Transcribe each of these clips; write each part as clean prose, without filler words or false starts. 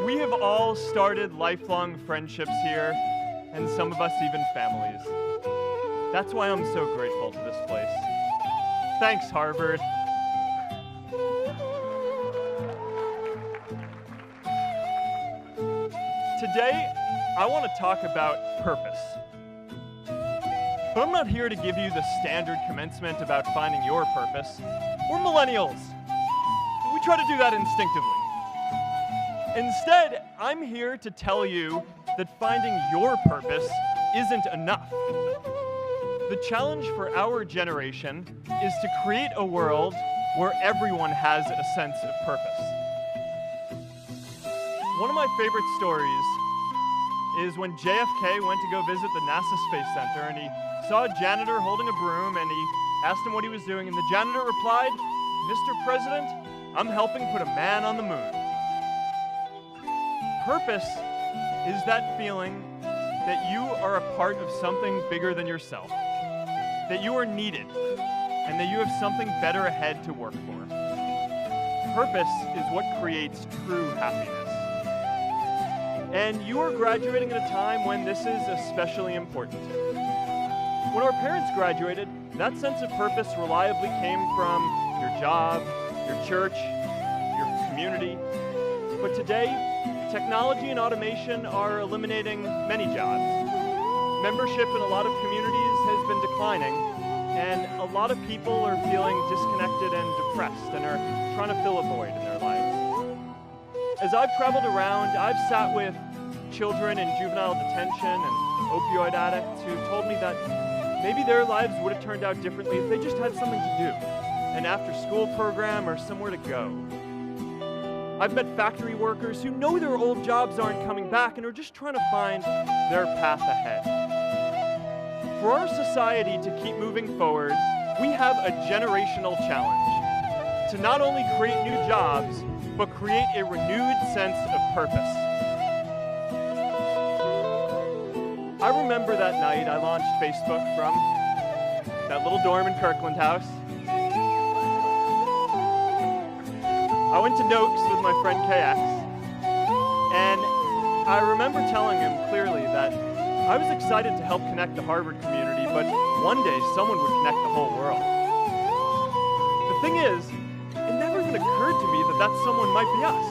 We have all started lifelong friendships here, and some of us even families. That's why I'm so grateful to this place. Thanks, Harvard. Today, I want to talk about purpose. But I'm not here to give you the standard commencement about finding your purpose. We're millennials. We try to do that instinctively. Instead, I'm here to tell you that finding your purpose isn't enough. The challenge for our generation is to create a world where everyone has a sense of purpose. One of my favorite stories is when JFK went to go visit the NASA Space Center, and he saw a janitor holding a broom, and he asked him what he was doing, and the janitor replied, "Mr. President, I'm helping put a man on the moon." Purpose is that feeling that you are a part of something bigger than yourself, that you are needed, and that you have something better ahead to work for. Purpose is what creates true happiness. And you are graduating at a time when this is especially important. When our parents graduated, that sense of purpose reliably came from your job, your church, your community. But today, technology and automation are eliminating many jobs. Membership in a lot of communities has been declining, and a lot of people are feeling disconnected and depressed and are trying to fill a void in their lives. As I've traveled around, I've sat with children in juvenile detention and opioid addicts who told me that maybe their lives would have turned out differently if they just had something to do, an after-school program or somewhere to go. I've met factory workers who know their old jobs aren't coming back and are just trying to find their path ahead. For our society to keep moving forward, we have a generational challenge to not only create new jobs, but create a renewed sense of purpose. I remember that night I launched Facebook from that little dorm in Kirkland House. I went to Noakes with my friend KX, and I remember telling him clearly that I was excited to help connect the Harvard community, but one day someone would connect the whole world. The thing is, it never even occurred to me that that someone might be us.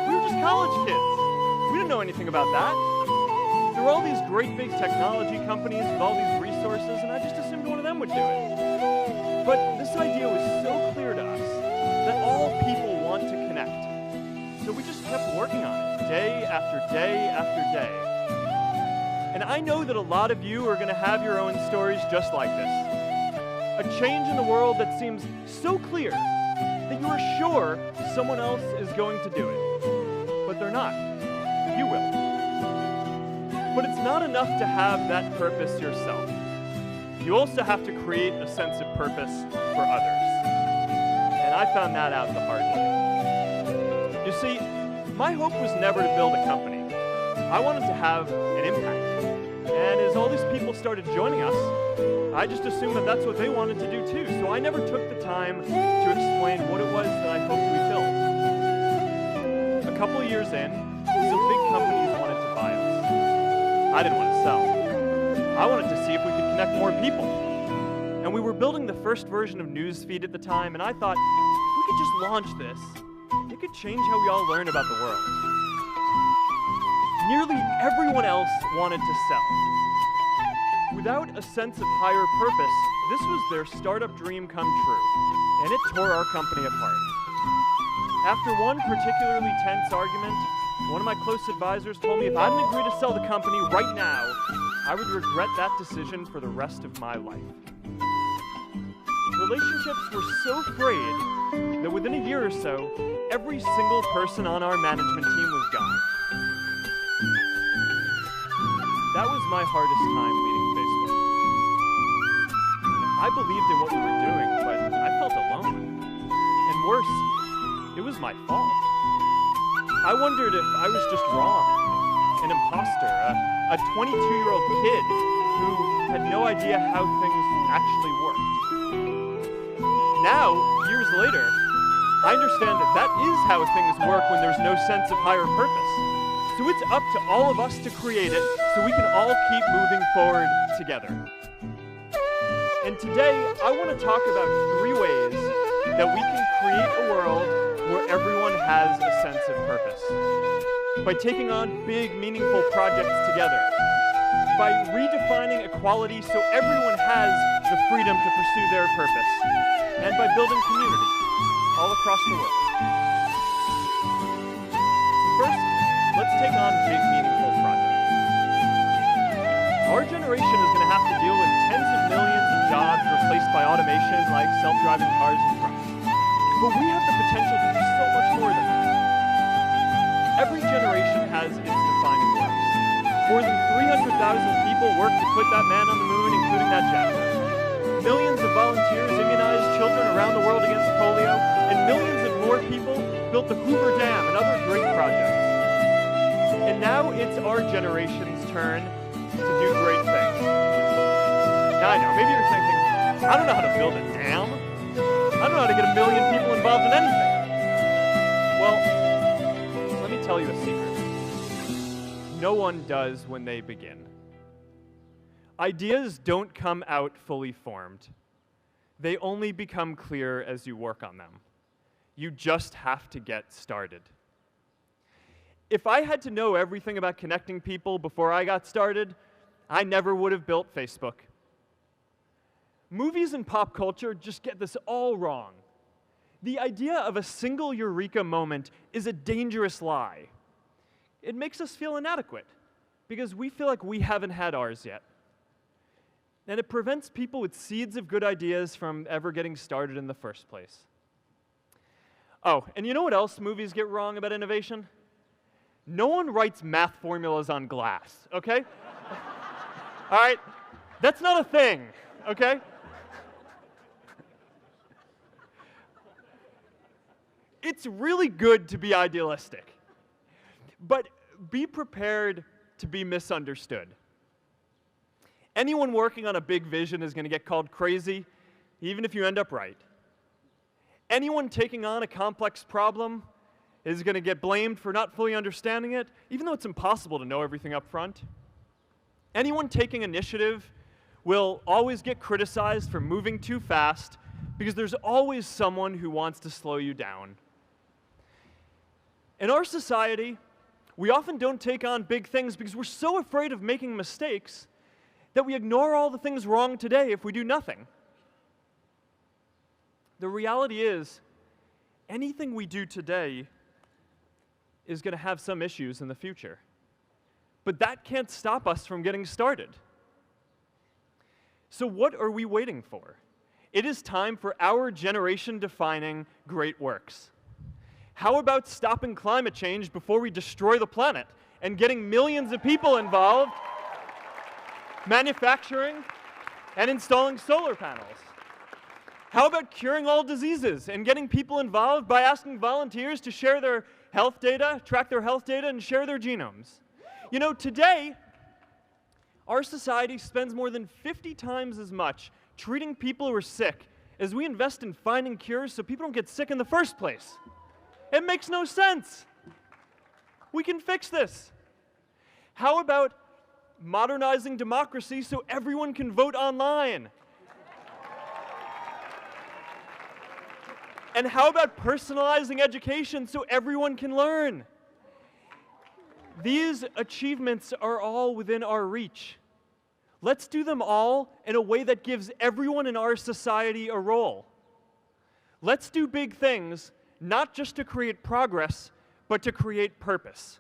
We were just college kids. We didn't know anything about that. There were all these great big technology companies with all these resources, and I just assumed one of them would do it. But this idea was so clear to us that all people want to connect. So we just kept working on it, day after day after day. And I know that a lot of you are going to have your own stories just like this. A change in the world that seems so clear that you are sure someone else is going to do it. But they're not. You will. But it's not enough to have that purpose yourself. You also have to create a sense of purpose for others. And I found that out the hard way. You see, my hope was never to build a company. I wanted to have an impact. And as all these people started joining us, I just assumed that that's what they wanted to do too. So I never took the time to explain what it was that I hoped we built. A couple of years in, some big companies wanted to buy us. I didn't want to sell. I wanted to see if we could connect more people. And we were building the first version of Newsfeed at the time, and I thought, if we could just launch this, it could change how we all learn about the world. Nearly everyone else wanted to sell. Without a sense of higher purpose, this was their startup dream come true, and it tore our company apart. After one particularly tense argument, one of my close advisors told me if I didn't agree to sell the company right now, I would regret that decision for the rest of my life. Relationships were so frayed that within a year or so, every single person on our management team was gone. That was my hardest time leading Facebook. I believed in what we were doing, but I felt alone. And worse, it was my fault. I wondered if I was just wrong, an imposter, a 22-year-old kid who had no idea how things actually worked. Now, years later, I understand that that is how things work when there's no sense of higher purpose. So it's up to all of us to create it so we can all keep moving forward together. And today, I want to talk about 3 ways that we can create a world where everyone has a sense of purpose. By taking on big, meaningful projects together. By redefining equality so everyone has the freedom to pursue their purpose. And by building community all across the world. First, let's take on big, meaningful projects. Our generation is going to have to deal with tens of millions of jobs replaced by automation like self-driving cars and trucks. But we have the potential to do so much more than that. Every generation has its defining works. More than 300,000 people worked to put that man on the moon, including that jackal. Millions of volunteers immunized children around the world against polio, and millions of more people built the Hoover Dam and other great projects. And now it's our generation's turn to do great things. Now I know, maybe you're thinking, I don't know how to build a dam. I don't know how to get 1 million people involved in anything. Well, let me tell you a secret. No one does when they begin. Ideas don't come out fully formed. They only become clear as you work on them. You just have to get started. If I had to know everything about connecting people before I got started, I never would have built Facebook. Movies and pop culture just get this all wrong. The idea of a single eureka moment is a dangerous lie. It makes us feel inadequate because we feel like we haven't had ours yet. And it prevents people with seeds of good ideas from ever getting started in the first place. Oh, and you know what else movies get wrong about innovation? No one writes math formulas on glass, okay? All right? That's not a thing, okay? It's really good to be idealistic, but be prepared to be misunderstood. Anyone working on a big vision is going to get called crazy, even if you end up right. Anyone taking on a complex problem is going to get blamed for not fully understanding it, even though it's impossible to know everything up front. Anyone taking initiative will always get criticized for moving too fast because there's always someone who wants to slow you down. In our society, we often don't take on big things because we're so afraid of making mistakes that we ignore all the things wrong today if we do nothing. The reality is, anything we do today is going to have some issues in the future. But that can't stop us from getting started. So what are we waiting for? It is time for our generation-defining great works. How about stopping climate change before we destroy the planet and getting millions of people involved, manufacturing and installing solar panels? How about curing all diseases and getting people involved by asking volunteers to share their health data, track their health data, and share their genomes? You know, today, our society spends more than 50 times as much treating people who are sick as we invest in finding cures so people don't get sick in the first place. It makes no sense. We can fix this. How about modernizing democracy so everyone can vote online? And how about personalizing education so everyone can learn? These achievements are all within our reach. Let's do them all in a way that gives everyone in our society a role. Let's do big things, not just to create progress, but to create purpose.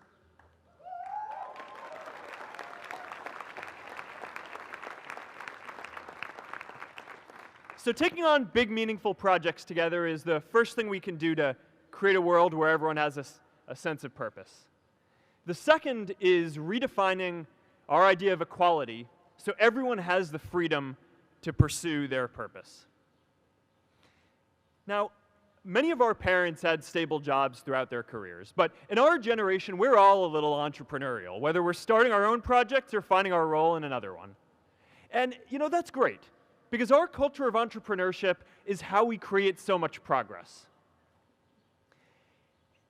So taking on big, meaningful projects together is the first thing we can do to create a world where everyone has a sense of purpose. The second is redefining our idea of equality so everyone has the freedom to pursue their purpose. Now, many of our parents had stable jobs throughout their careers, but in our generation, we're all a little entrepreneurial, whether we're starting our own projects or finding our role in another one. And, you know, that's great, because our culture of entrepreneurship is how we create so much progress.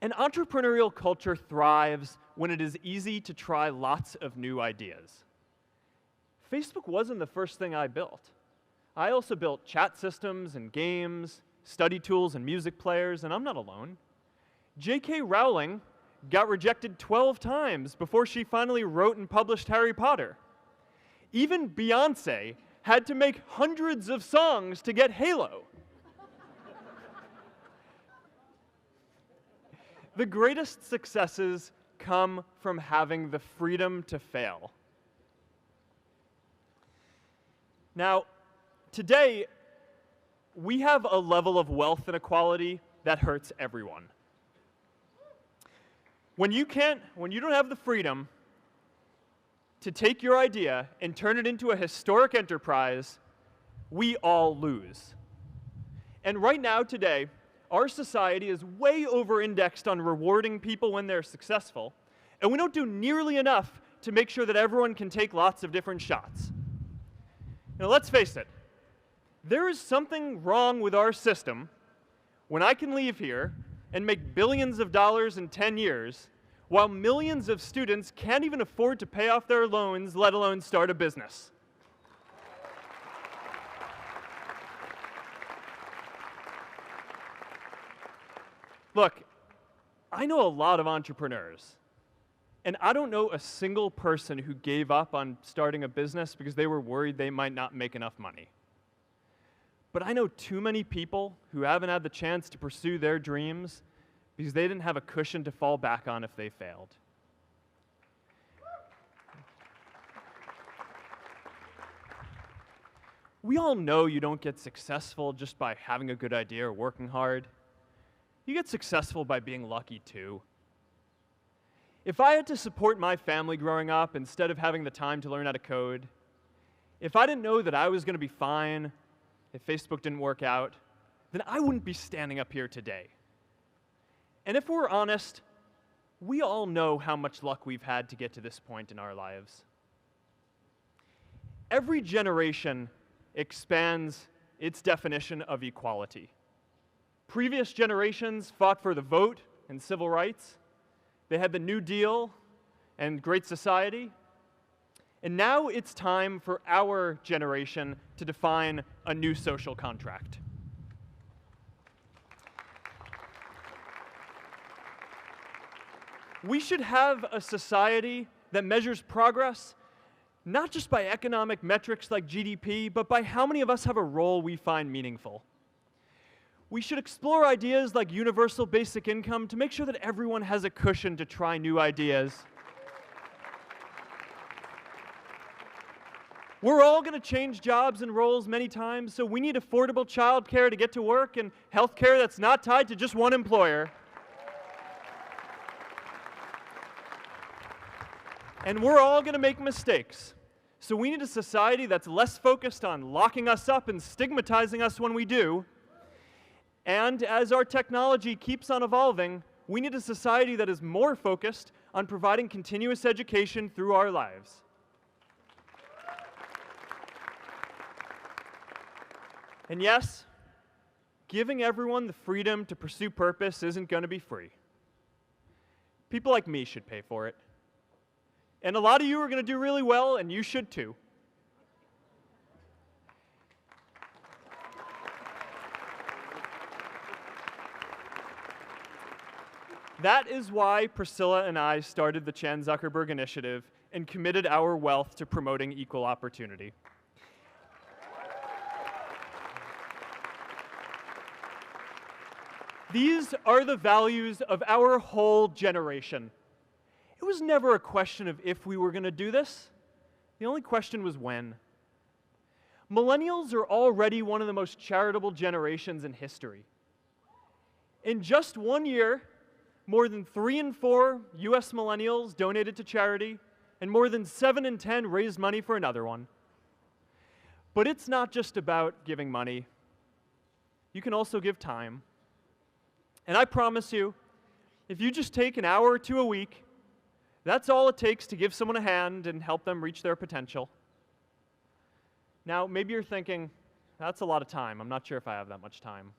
An entrepreneurial culture thrives when it is easy to try lots of new ideas. Facebook wasn't the first thing I built. I also built chat systems and games, study tools and music players, and I'm not alone. J.K. Rowling got rejected 12 times before she finally wrote and published Harry Potter. Even Beyoncé had to make hundreds of songs to get Halo. The greatest successes come from having the freedom to fail. Now, today, we have a level of wealth inequality that hurts everyone. When you don't have the freedom to take your idea and turn it into a historic enterprise, we all lose. And right now, today, our society is way over-indexed on rewarding people when they're successful, and we don't do nearly enough to make sure that everyone can take lots of different shots. Now, let's face it, there is something wrong with our system when I can leave here and make billions of dollars in 10 years, while millions of students can't even afford to pay off their loans, let alone start a business. Look, I know a lot of entrepreneurs, and I don't know a single person who gave up on starting a business because they were worried they might not make enough money. But I know too many people who haven't had the chance to pursue their dreams because they didn't have a cushion to fall back on if they failed. We all know you don't get successful just by having a good idea or working hard. You get successful by being lucky too. If I had to support my family growing up instead of having the time to learn how to code, if I didn't know that I was going to be fine if Facebook didn't work out, then I wouldn't be standing up here today. And if we're honest, we all know how much luck we've had to get to this point in our lives. Every generation expands its definition of equality. Previous generations fought for the vote and civil rights. They had the New Deal and Great Society. And now it's time for our generation to define a new social contract. We should have a society that measures progress not just by economic metrics like GDP, but by how many of us have a role we find meaningful. We should explore ideas like universal basic income to make sure that everyone has a cushion to try new ideas. We're all going to change jobs and roles many times, so we need affordable childcare to get to work and healthcare that's not tied to just one employer. And we're all going to make mistakes. So we need a society that's less focused on locking us up and stigmatizing us when we do. And as our technology keeps on evolving, we need a society that is more focused on providing continuous education through our lives. And yes, giving everyone the freedom to pursue purpose isn't going to be free. People like me should pay for it. And a lot of you are going to do really well, and you should too. That is why Priscilla and I started the Chan Zuckerberg Initiative and committed our wealth to promoting equal opportunity. These are the values of our whole generation. It was never a question of if we were going to do this. The only question was when. Millennials are already one of the most charitable generations in history. In just 1 year, more than 3 in 4 US millennials donated to charity, and more than 7 in 10 raised money for another one. But it's not just about giving money. You can also give time. And I promise you, if you just take an hour or two a week, that's all it takes to give someone a hand and help them reach their potential. Now, maybe you're thinking, that's a lot of time. I'm not sure if I have that much time.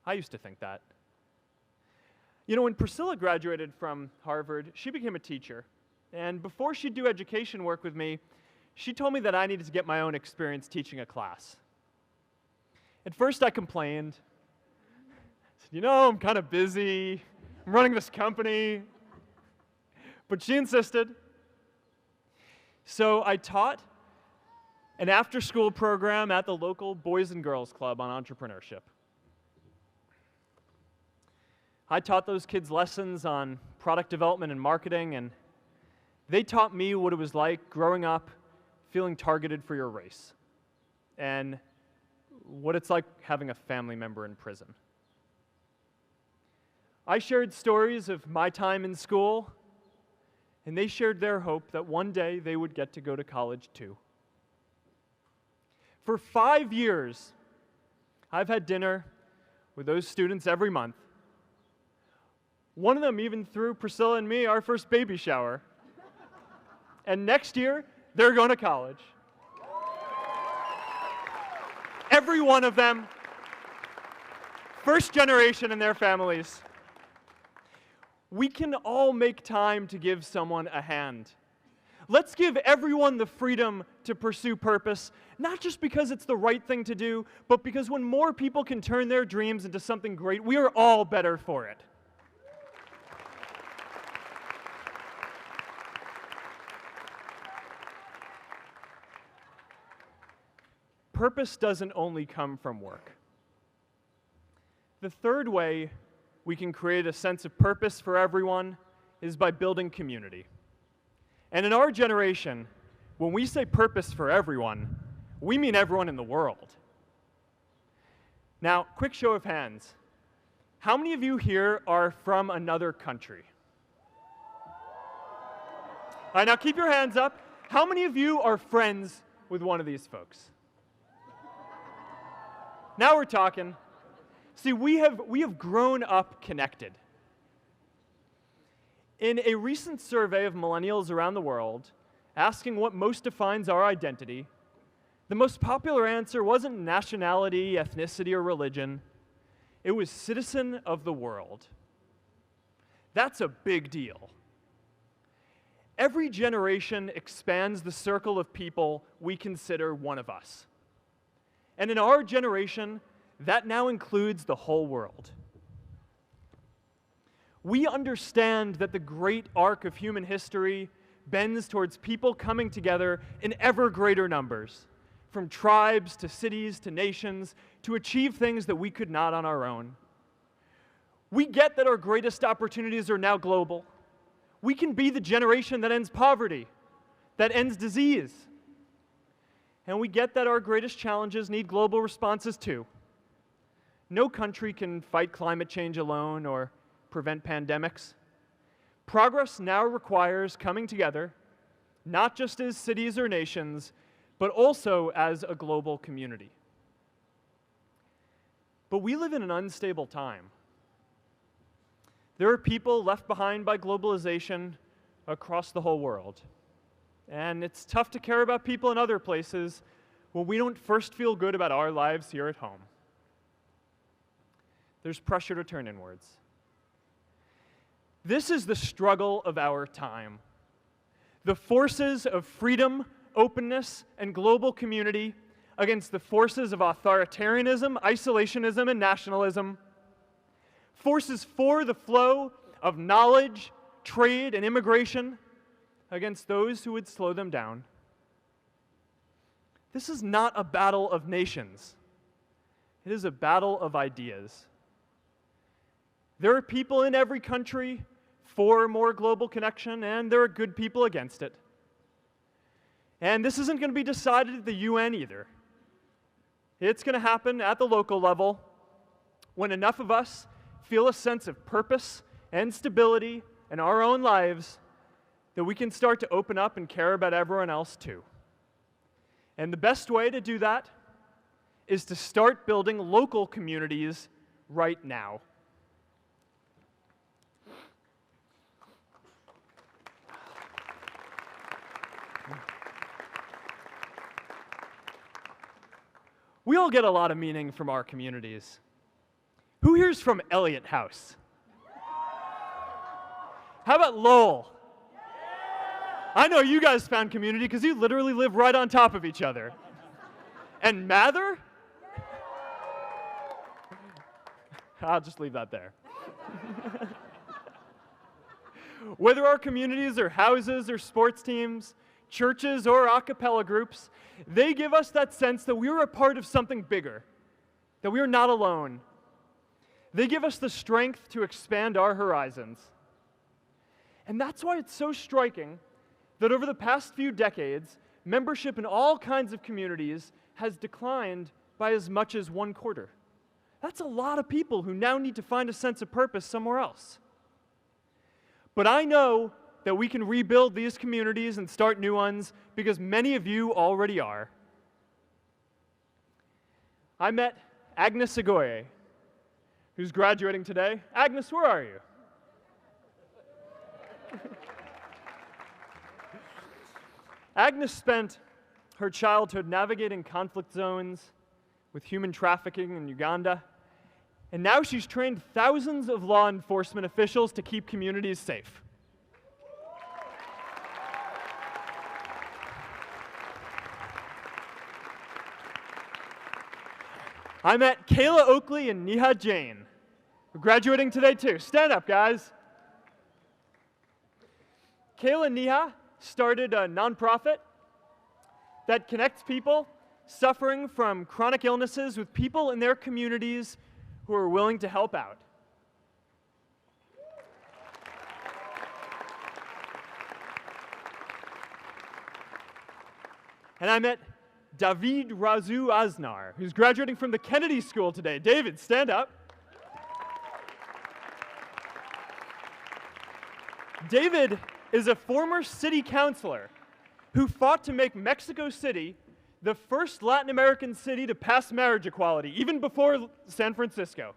I used to think that. You know, when Priscilla graduated from Harvard, she became a teacher. And before she'd do education work with me, she told me that I needed to get my own experience teaching a class. At first I complained. I said, you know, I'm kind of busy. I'm running this company. But she insisted. So I taught an after-school program at the local Boys and Girls Club on entrepreneurship. I taught those kids lessons on product development and marketing, and they taught me what it was like growing up feeling targeted for your race, and what it's like having a family member in prison. I shared stories of my time in school, and they shared their hope that one day they would get to go to college too. For 5 years, I've had dinner with those students every month. One of them even threw Priscilla and me our first baby shower. And next year, they're going to college. Every one of them, first generation in their families. We can all make time to give someone a hand. Let's give everyone the freedom to pursue purpose, not just because it's the right thing to do, but because when more people can turn their dreams into something great, we are all better for it. Purpose doesn't only come from work. The third way we can create a sense of purpose for everyone is by building community. And in our generation, when we say purpose for everyone, we mean everyone in the world. Now, quick show of hands. How many of you here are from another country? All right, now keep your hands up. How many of you are friends with one of these folks? Now we're talking. See, we have grown up connected. In a recent survey of millennials around the world, asking what most defines our identity, the most popular answer wasn't nationality, ethnicity, or religion. It was citizen of the world. That's a big deal. Every generation expands the circle of people we consider one of us. And in our generation, that now includes the whole world. We understand that the great arc of human history bends towards people coming together in ever greater numbers, from tribes to cities to nations, to achieve things that we could not on our own. We get that our greatest opportunities are now global. We can be the generation that ends poverty, that ends disease. And we get that our greatest challenges need global responses too. No country can fight climate change alone or prevent pandemics. Progress now requires coming together, not just as cities or nations, but also as a global community. But we live in an unstable time. There are people left behind by globalization across the whole world. And it's tough to care about people in other places when we don't first feel good about our lives here at home. There's pressure to turn inwards. This is the struggle of our time. The forces of freedom, openness, and global community against the forces of authoritarianism, isolationism, and nationalism. Forces for the flow of knowledge, trade, and immigration against those who would slow them down. This is not a battle of nations. It is a battle of ideas. There are people in every country for more global connection, and there are good people against it. And this isn't going to be decided at the UN either. It's going to happen at the local level when enough of us feel a sense of purpose and stability in our own lives that we can start to open up and care about everyone else too. And the best way to do that is to start building local communities right now. We all get a lot of meaning from our communities. Who here's from Elliott House? How about Lowell? I know you guys found community because you literally live right on top of each other. And Mather? I'll just leave that there. Whether our communities are houses or sports teams, churches or a cappella groups, they give us that sense that we are a part of something bigger, that we are not alone. They give us the strength to expand our horizons. And that's why it's so striking that over the past few decades, membership in all kinds of communities has declined by as much as 1/4. That's a lot of people who now need to find a sense of purpose somewhere else. But I know that we can rebuild these communities and start new ones because many of you already are. I met Agnes Agoye, who's graduating today. Agnes, where are you? Agnes spent her childhood navigating conflict zones with human trafficking in Uganda, and now she's trained thousands of law enforcement officials to keep communities safe. I met Kayla Oakley and Neha Jain, who are graduating today too. Stand up, guys. Kayla and Neha started a nonprofit that connects people suffering from chronic illnesses with people in their communities who are willing to help out. And I met David Razu Aznar, who's graduating from the Kennedy School today. David, stand up. David is a former city councilor who fought to make Mexico City the first Latin American city to pass marriage equality, even before San Francisco.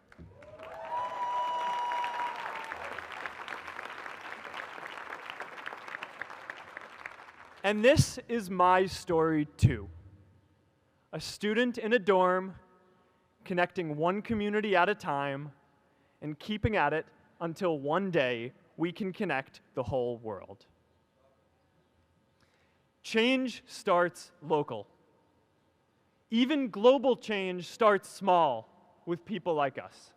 And this is my story too. A student in a dorm, connecting one community at a time and keeping at it until one day we can connect the whole world. Change starts local. Even global change starts small with people like us.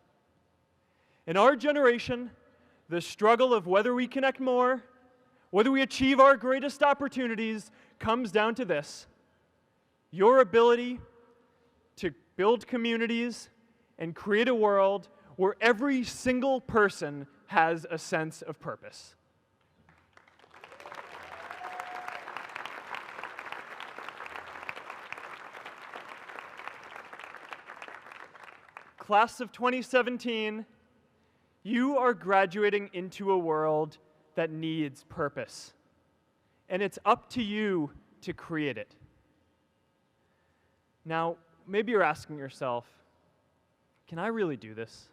In our generation, the struggle of whether we connect more, whether we achieve our greatest opportunities, comes down to this: your ability to build communities and create a world where every single person has a sense of purpose. Class of 2017, you are graduating into a world that needs purpose, and it's up to you to create it. Now, maybe you're asking yourself, can I really do this?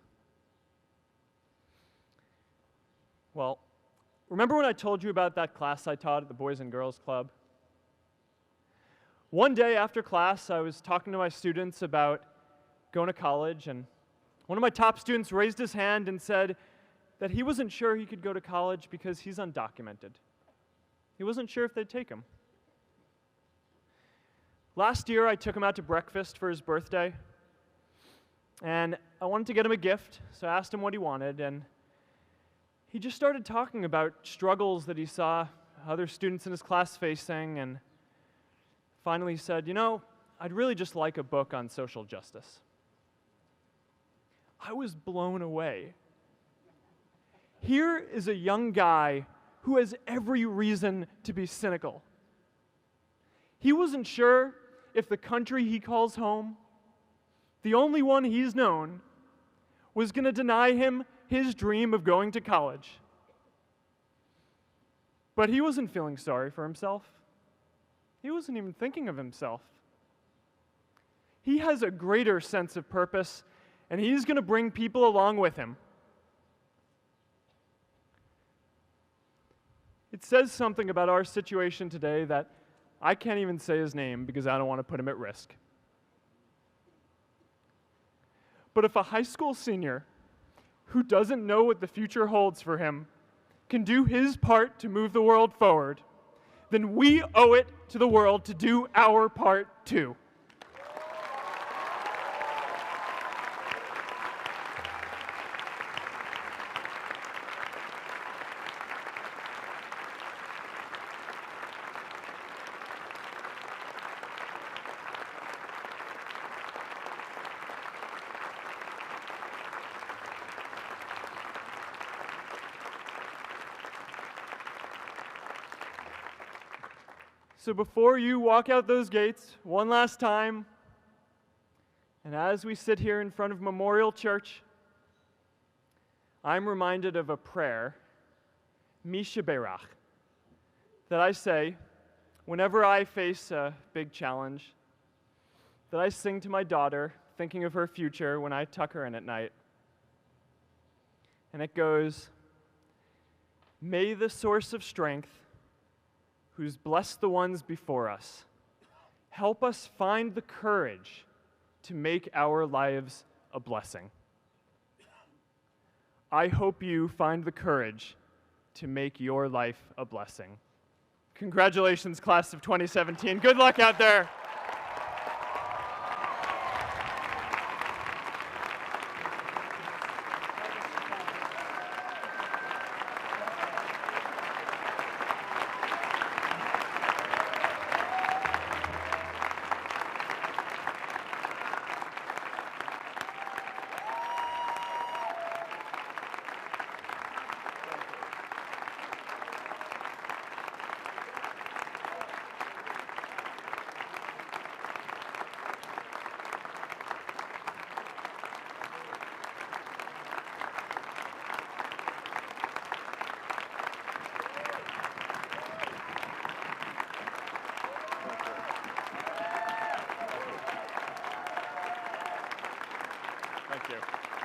Well, remember when I told you about that class I taught at the Boys and Girls Club? One day after class, I was talking to my students about going to college, and one of my top students raised his hand and said that he wasn't sure he could go to college because he's undocumented. He wasn't sure if they'd take him. Last year, I took him out to breakfast for his birthday, and I wanted to get him a gift, so I asked him what he wanted, and he just started talking about struggles that he saw other students in his class facing, and finally said, I'd really just like a book on social justice. I was blown away. Here is a young guy who has every reason to be cynical. He wasn't sure if the country he calls home, the only one he's known, was going to deny him his dream of going to college. But he wasn't feeling sorry for himself. He wasn't even thinking of himself. He has a greater sense of purpose, and he's going to bring people along with him. It says something about our situation today that I can't even say his name because I don't want to put him at risk. But if a high school senior who doesn't know what the future holds for him can do his part to move the world forward, then we owe it to the world to do our part too. So before you walk out those gates one last time, and as we sit here in front of Memorial Church, I'm reminded of a prayer, Misha Berach, that I say whenever I face a big challenge, that I sing to my daughter, thinking of her future when I tuck her in at night. And it goes, "May the source of strength, who's blessed the ones before us, help us find the courage to make our lives a blessing." I hope you find the courage to make your life a blessing. Congratulations, class of 2017. Good luck out there. Thank you.